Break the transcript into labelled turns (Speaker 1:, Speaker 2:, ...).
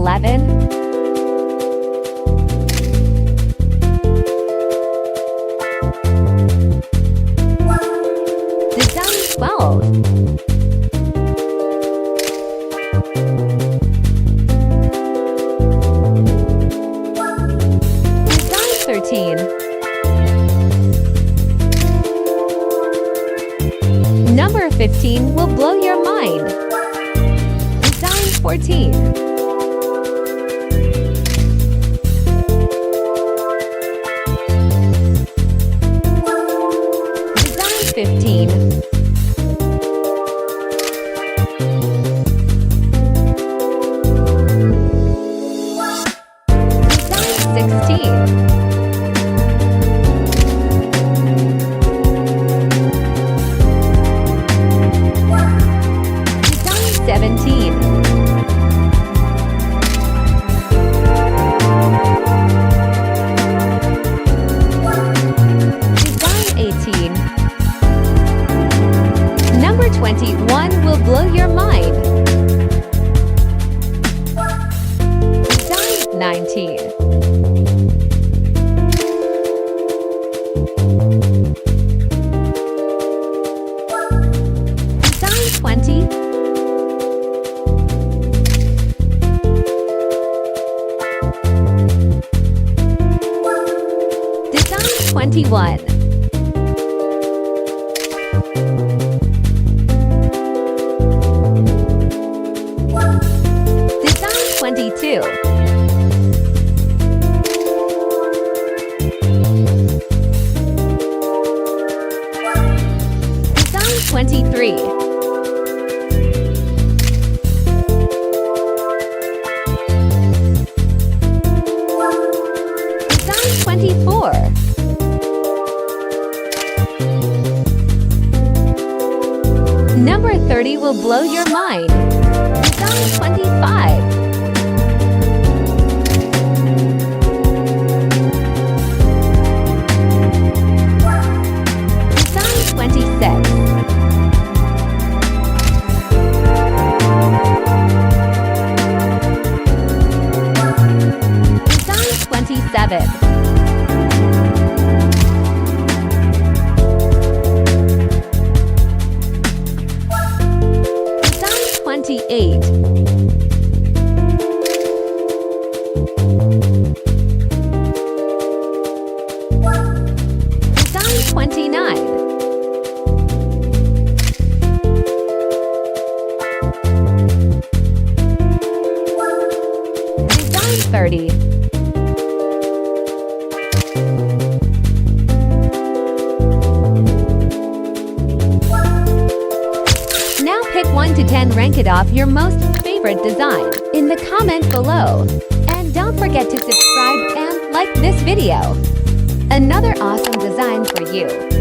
Speaker 1: 11. Design 12. Design 13. Number 15 will blow your mind. Design 14. Design 15. Design 16. Design 17. Design 18. Number 21 will blow your mind. Design 19. Design 20. Design 21. Design 22. Design 23. Design 24. Number 30 will blow your mind. Design 25. Design 26. Design 27. Design 28. Design 29. Design 30. Now pick 1 to 10, rank it off your most favorite design in the comment below. And don't forget to subscribe and like this video. Another awesome design for you.